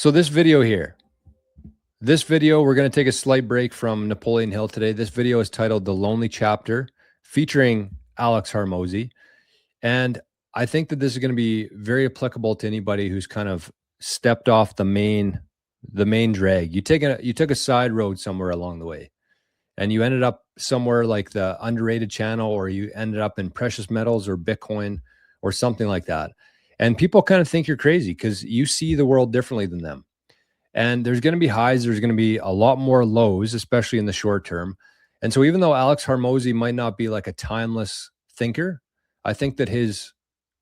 So this video, we're going to take a slight break from Napoleon Hill today. This video is titled The Lonely Chapter, featuring Alex Harmozi. And I think that this is going to be very applicable to anybody who's kind of stepped off the main drag. You took a side road somewhere along the way, and you ended up somewhere like the underrated channel, or you ended up in precious metals or Bitcoin or something like that. And people kind of think you're crazy because you see the world differently than them. And there's going to be highs, there's going to be a lot more lows, especially in the short term. And so even though Alex Harmozi might not be like a timeless thinker, I think that his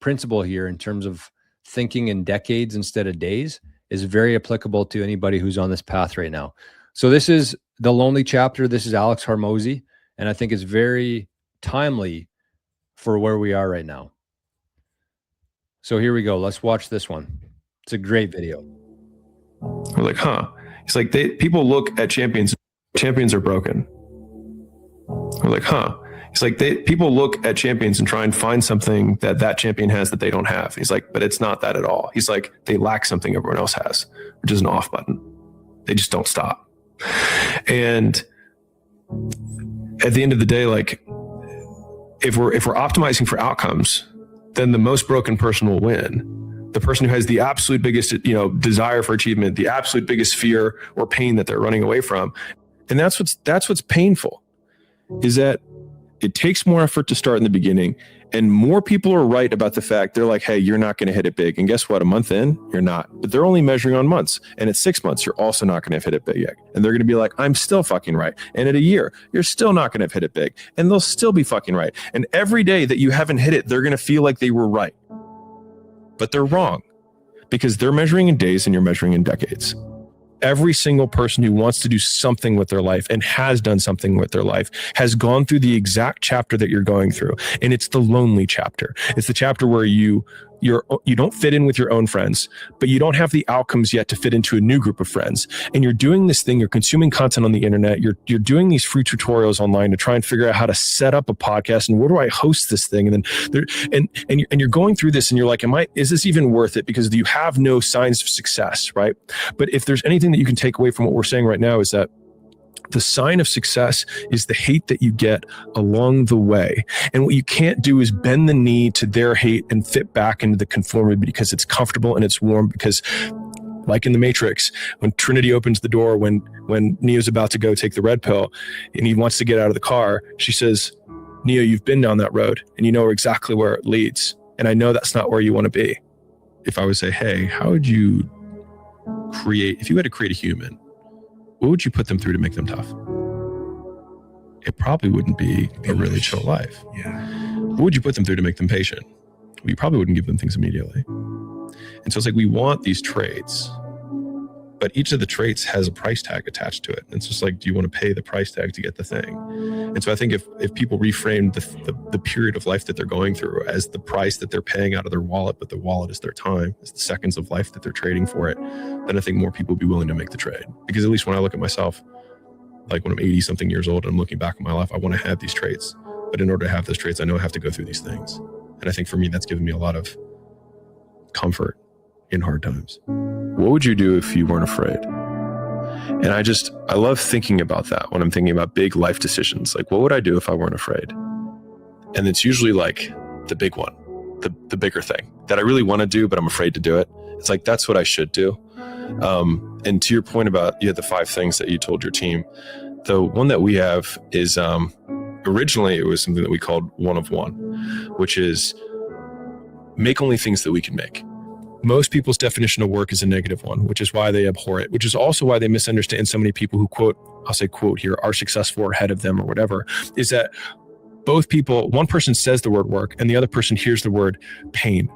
principle here in terms of thinking in decades instead of days is very applicable to anybody who's on this path right now. So this is The Lonely Chapter. This is Alex Harmozi, and I think it's very timely for where we are right now. So here we go. Let's watch this one. It's a great video. We're like, He's like, people look at champions are broken. We're like, He's like, people look at champions and try and find something that champion has that they don't have. He's like, but it's not that at all. He's like, they lack something everyone else has, which is an off button. They just don't stop. And at the end of the day, like, if we're optimizing for outcomes, then the most broken person will win. The person who has the absolute biggest, desire for achievement, the absolute biggest fear or pain that they're running away from. And that's what's painful, is that it takes more effort to start in the beginning, and more people are right about the fact they're like, hey, you're not going to hit it big. And guess what? A month in, you're not. But they're only measuring on months. And at 6 months, you're also not going to have hit it big yet. And they're going to be like, I'm still fucking right. And at a year, you're still not going to have hit it big. And they'll still be fucking right. And every day that you haven't hit it, they're going to feel like they were right. But they're wrong, because they're measuring in days and you're measuring in decades. Every single person who wants to do something with their life and has done something with their life has gone through the exact chapter that you're going through. And it's the lonely chapter. It's the chapter where you don't fit in with your own friends, but you don't have the outcomes yet to fit into a new group of friends. And you're doing this thing, you're consuming content on the internet, you're doing these free tutorials online to try and figure out how to set up a podcast and where do I host this thing? And then and you're going through this and you're like, is this even worth it? Because you have no signs of success, right? But if there's anything that you can take away from what we're saying right now, is that the sign of success is the hate that you get along the way. And what you can't do is bend the knee to their hate and fit back into the conformity because it's comfortable and it's warm. Because like in the Matrix, when Trinity opens the door, when Neo's about to go take the red pill and he wants to get out of the car, she says, Neo, you've been down that road and you know exactly where it leads. And I know that's not where you want to be. If I would say, hey, how would you if you had to create a human, what would you put them through to make them tough? It probably wouldn't be a really chill life. Yeah. What would you put them through to make them patient? Well, you probably wouldn't give them things immediately. And so it's like, we want these traits, but each of the traits has a price tag attached to it. And it's just like, do you want to pay the price tag to get the thing? And so I think if people reframe the period of life that they're going through as the price that they're paying out of their wallet, but the wallet is their time, it's the seconds of life that they're trading for it, then I think more people will be willing to make the trade. Because at least when I look at myself, like when I'm 80 something years old and I'm looking back at my life, I want to have these traits. But in order to have those traits, I know I have to go through these things. And I think for me, that's given me a lot of comfort in hard times. What would you do if you weren't afraid? And I love thinking about that when I'm thinking about big life decisions. Like, what would I do if I weren't afraid? And it's usually like the big one, the bigger thing that I really want to do, but I'm afraid to do it. It's like, that's what I should do. And to your point about, you had the 5 things that you told your team. The one that we have is, originally it was something that we called 1 of 1, which is make only things that we can make. Most people's definition of work is a negative one, which is why they abhor it, which is also why they misunderstand so many people who quote, I'll say quote here, are successful or ahead of them or whatever, is that both people, one person says the word work and the other person hears the word pain.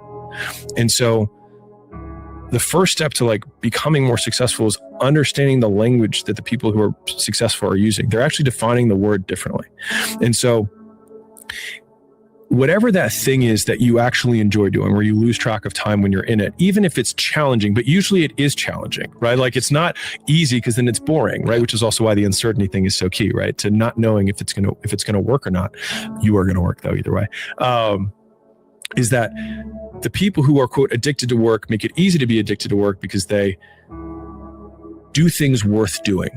And so the first step to like becoming more successful is understanding the language that the people who are successful are using. They're actually defining the word differently. And so whatever that thing is that you actually enjoy doing, where you lose track of time when you're in it, even if it's challenging, but usually it is challenging, right? Like it's not easy because then it's boring, right? Which is also why the uncertainty thing is so key, right? To not knowing if it's gonna work or not. You are gonna work though, either way. Is that the people who are quote addicted to work make it easy to be addicted to work because they do things worth doing.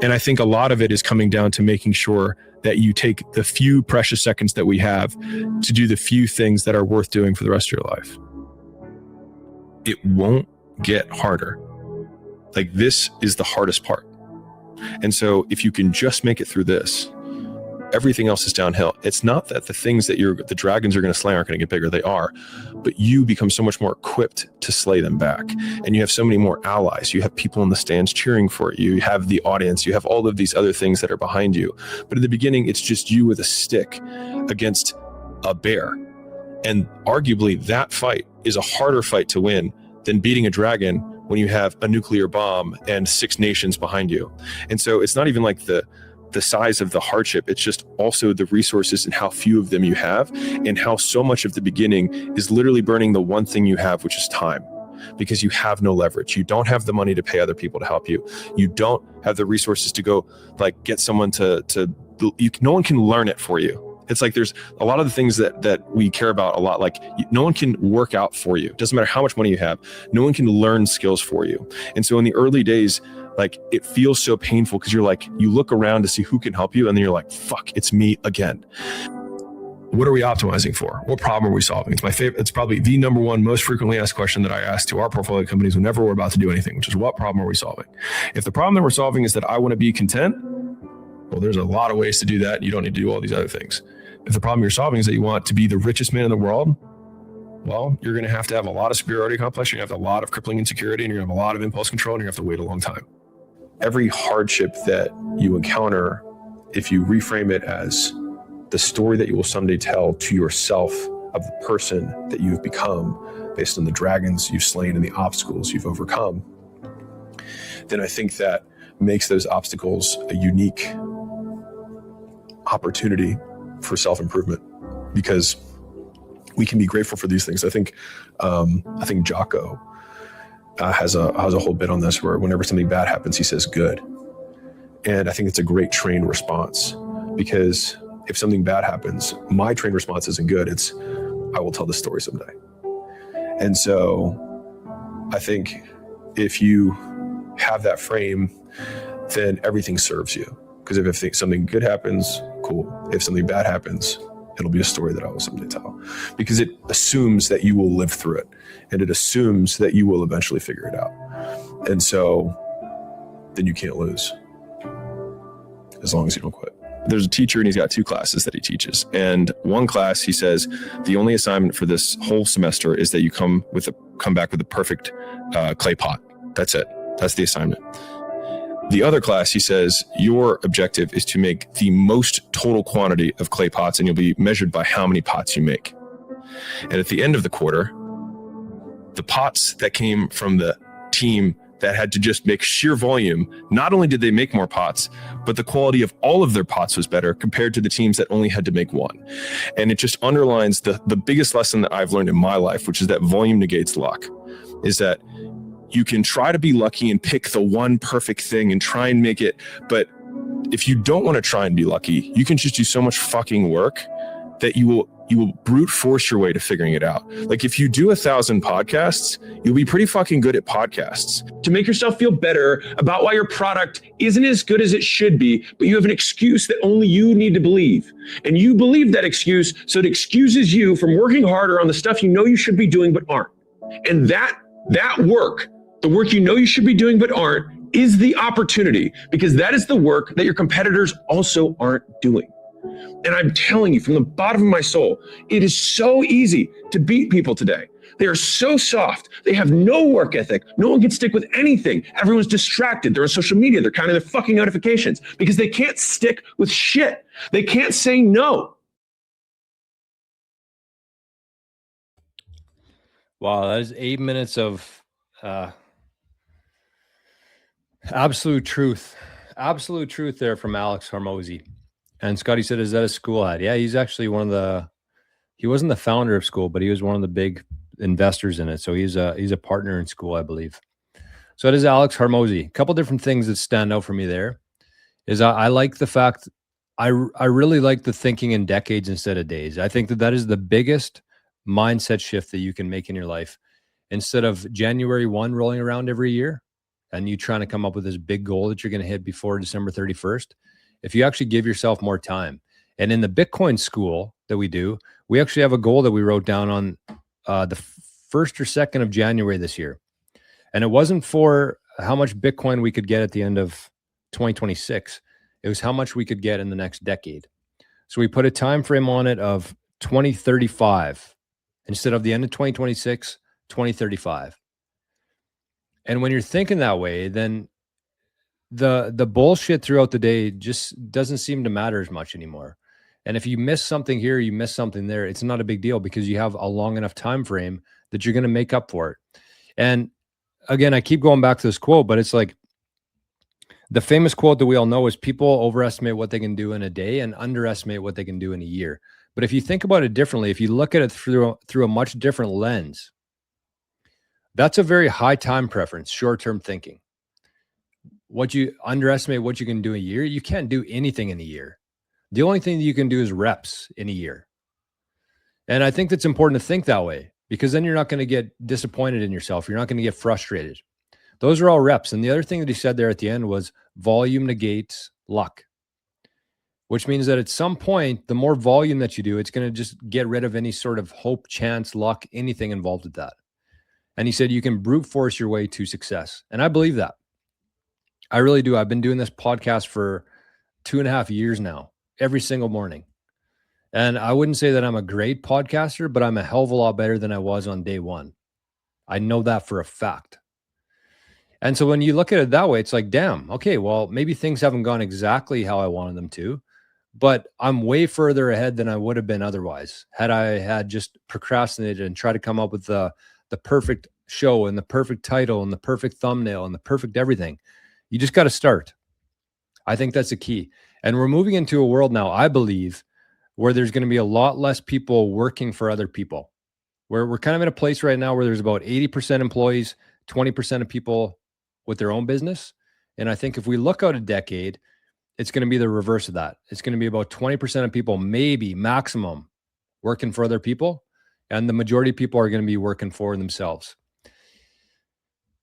And I think a lot of it is coming down to making sure that you take the few precious seconds that we have to do the few things that are worth doing for the rest of your life. It won't get harder. Like, this is the hardest part. And so if you can just make it through this, everything else is downhill. It's not that the things that the dragons are going to slay aren't going to get bigger. They are, but you become so much more equipped to slay them back. And you have so many more allies. You have people in the stands cheering for you. You have the audience. You have all of these other things that are behind you. But in the beginning, it's just you with a stick against a bear. And arguably that fight is a harder fight to win than beating a dragon when you have a nuclear bomb and 6 nations behind you. And so it's not even like the size of the hardship. It's just also the resources and how few of them you have, and how so much of the beginning is literally burning the one thing you have, which is time, because you have no leverage. You don't have the money to pay other people to help you. You don't have the resources to go like get someone no one can learn it for you. It's like there's a lot of the things that we care about a lot. Like, no one can work out for you. It doesn't matter how much money you have. No one can learn skills for you. And so in the early days, like, it feels so painful because you're like, you look around to see who can help you. And then you're like, fuck, it's me again. What are we optimizing for? What problem are we solving? It's my favorite. It's probably the number one most frequently asked question that I ask to our portfolio companies whenever we're about to do anything, which is, what problem are we solving? If the problem that we're solving is that I want to be content, well, there's a lot of ways to do that. You don't need to do all these other things. If the problem you're solving is that you want to be the richest man in the world, well, you're going to have a lot of superiority complex. You're going to have a lot of crippling insecurity, and you're going to have a lot of impulse control, and you're going to have to wait a long time. Every hardship that you encounter, if you reframe it as the story that you will someday tell to yourself of the person that you've become based on the dragons you've slain and the obstacles you've overcome, then I think that makes those obstacles a unique opportunity for self-improvement, because we can be grateful for these things. I think Jocko has a whole bit on this where whenever something bad happens, he says good. And I think it's a great trained response, because if something bad happens, my trained response isn't good. It's, I will tell this story someday. And so I think if you have that frame, then everything serves you. Because if something good happens, cool. If something bad happens, it'll be a story that I will someday tell. Because it assumes that you will live through it. And it assumes that you will eventually figure it out. And so then you can't lose, as long as you don't quit. There's a teacher, and he's got 2 classes that he teaches. And one class, he says, the only assignment for this whole semester is that you come back with a perfect clay pot. That's it. That's the assignment. The other class, he says, your objective is to make the most total quantity of clay pots, and you'll be measured by how many pots you make. And at the end of the quarter, the pots that came from the team that had to just make sheer volume, not only did they make more pots, but the quality of all of their pots was better compared to the teams that only had to make one. And it just underlines the biggest lesson that I've learned in my life, which is that volume negates luck, is that you can try to be lucky and pick the one perfect thing and try and make it. But if you don't want to try and be lucky, you can just do so much fucking work that you will brute force your way to figuring it out. Like, if you do 1,000 podcasts, you'll be pretty fucking good at podcasts. To make yourself feel better about why your product isn't as good as it should be, but you have an excuse that only you need to believe. And you believe that excuse, so it excuses you from working harder on the stuff you know you should be doing but aren't. And that work, the work you know you should be doing but aren't, is the opportunity, because that is the work that your competitors also aren't doing. And I'm telling you from the bottom of my soul, it is so easy to beat people today. They are so soft. They have no work ethic. No one can stick with anything. Everyone's distracted. They're on social media. They're counting their fucking notifications because they can't stick with shit. They can't say no. Wow, that is 8 minutes of absolute truth there from Alex Harmozi. And Scotty said, is that a school ad? Yeah, he's actually he wasn't the founder of School, but he was one of the big investors in it. So he's a partner in School, I believe. So it is Alex Harmozi. A couple different things that stand out for me there is I like the fact, I really like the thinking in decades instead of days. I think that is the biggest mindset shift that you can make in your life. Instead of January 1 rolling around every year and you trying to come up with this big goal that you're going to hit before December 31st, if you actually give yourself more time. And in the Bitcoin school that we do, we actually have a goal that we wrote down on the 1st or 2nd of January this year. And it wasn't for how much Bitcoin we could get at the end of 2026. It was how much we could get in the next decade. So we put a time frame on it of 2035 instead of the end of 2026, 2035. And when you're thinking that way, then the bullshit throughout the day just doesn't seem to matter as much anymore. And if you miss something here, you miss something there, it's not a big deal because you have a long enough time frame that you're going to make up for it. And again, I keep going back to this quote, but it's like the famous quote that we all know is people overestimate what they can do in a day and underestimate what they can do in a year. But if you think about it differently, if you look at it through a much different lens, that's a very high time preference, short-term thinking. What you underestimate what you can do in a year, you can't do anything in a year. The only thing that you can do is reps in a year. And I think that's important to think that way because then you're not going to get disappointed in yourself. You're not going to get frustrated. Those are all reps. And the other thing that he said there at the end was volume negates luck, which means that at some point, the more volume that you do, it's going to just get rid of any sort of hope, chance, luck, anything involved with that. And he said, you can brute force your way to success. And I believe that. I really do. I've been doing this podcast for 2.5 years now, every single morning. And I wouldn't say that I'm a great podcaster, but I'm a hell of a lot better than I was on day one. I know that for a fact. And so when you look at it that way, it's like, damn, okay, well, maybe things haven't gone exactly how I wanted them to, but I'm way further ahead than I would have been otherwise had I had just procrastinated and tried to come up with the perfect show and the perfect title and the perfect thumbnail and the perfect everything. You just got to start. I think that's the key. And we're moving into a world now, I believe, where there's going to be a lot less people working for other people. Where we're kind of in a place right now where there's about 80% employees, 20% of people with their own business. And I think if we look out a decade, it's going to be the reverse of that. It's going to be about 20% of people, maybe maximum, working for other people. And the majority of people are going to be working for themselves.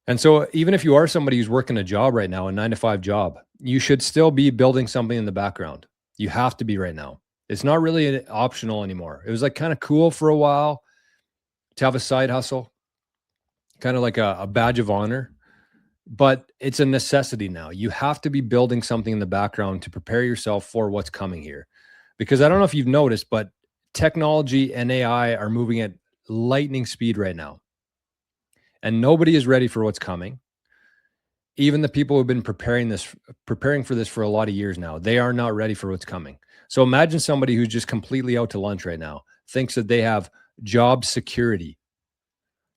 And so even if you are somebody who's working a job right now, a 9-to-5 job, you should still be building something in the background. You have to be right now. It's not really optional anymore. It was like kind of cool for a while to have a side hustle, kind of like a badge of honor, but it's a necessity now. You have to be building something in the background to prepare yourself for what's coming here. Because I don't know if you've noticed, but technology and AI are moving at lightning speed right now. And nobody is ready for what's coming. Even the people who've been preparing for this for a lot of years now, they are not ready for what's coming. So imagine somebody who's just completely out to lunch right now, thinks that they have job security.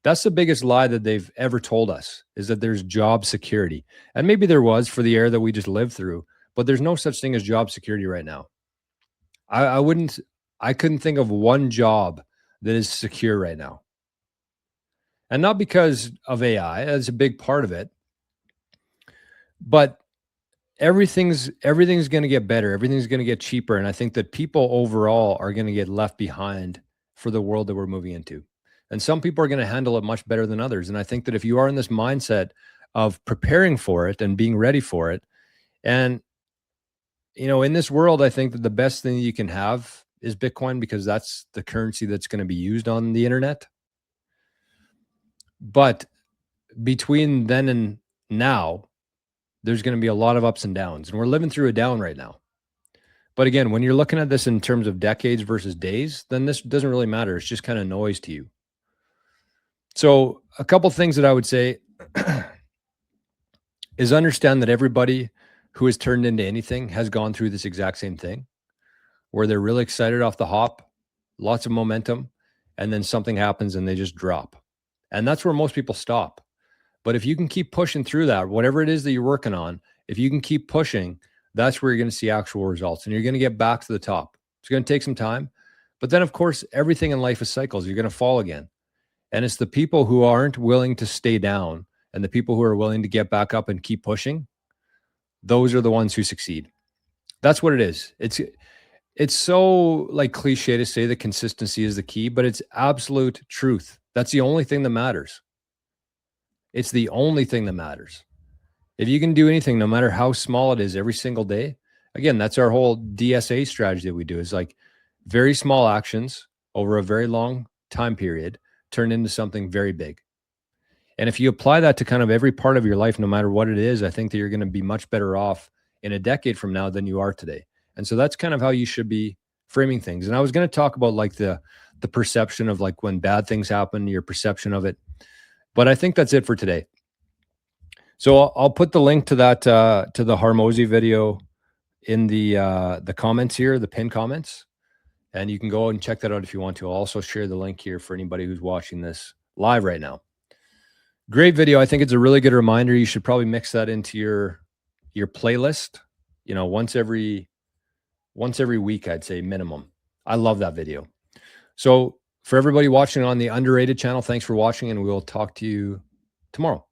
That's the biggest lie that they've ever told us, is that there's job security. And maybe there was for the era that we just lived through, but there's no such thing as job security right now. I couldn't think of one job that is secure right now. And not because of AI, that's a big part of it. But everything's going to get better. Everything's going to get cheaper. And I think that people overall are going to get left behind for the world that we're moving into. And some people are going to handle it much better than others. And I think that if you are in this mindset of preparing for it and being ready for it, and, you know, in this world, I think that the best thing you can have is Bitcoin, because that's the currency that's going to be used on the internet. But between then and now, there's going to be a lot of ups and downs, and we're living through a down right now. But again, when you're looking at this in terms of decades versus days, then this doesn't really matter. It's just kind of noise to you. So a couple things that I would say is understand that everybody who has turned into anything has gone through this exact same thing, where they're really excited off the hop, lots of momentum, and then something happens and they just drop. And that's where most people stop. But if you can keep pushing through that, whatever it is that you're working on, if you can keep pushing, that's where you're going to see actual results, and you're going to get back to the top. It's going to take some time. But then, of course, everything in life is cycles. You're going to fall again. And it's the people who aren't willing to stay down and the people who are willing to get back up and keep pushing, those are the ones who succeed. That's what it is. It's so like cliche to say that consistency is the key, but it's absolute truth. That's the only thing that matters. It's the only thing that matters. If you can do anything, no matter how small it is, every single day, again, that's our whole DSA strategy that we do, is like very small actions over a very long time period turn into something very big. And if you apply that to kind of every part of your life, no matter what it is, I think that you're going to be much better off in a decade from now than you are today. And so that's kind of how you should be framing things. And I was going to talk about like the perception of like when bad things happen, your perception of it. But I think that's it for today. So I'll put the link to that to the Harmozi video in the comments here, the pinned comments, and you can go and check that out if you want to. I'll also share the link here for anybody who's watching this live right now. Great video. I think it's a really good reminder. You should probably mix that into your playlist, you know, once every week, I'd say minimum. I love that video. So for everybody watching on the Underrated channel, thanks for watching, and we'll talk to you tomorrow.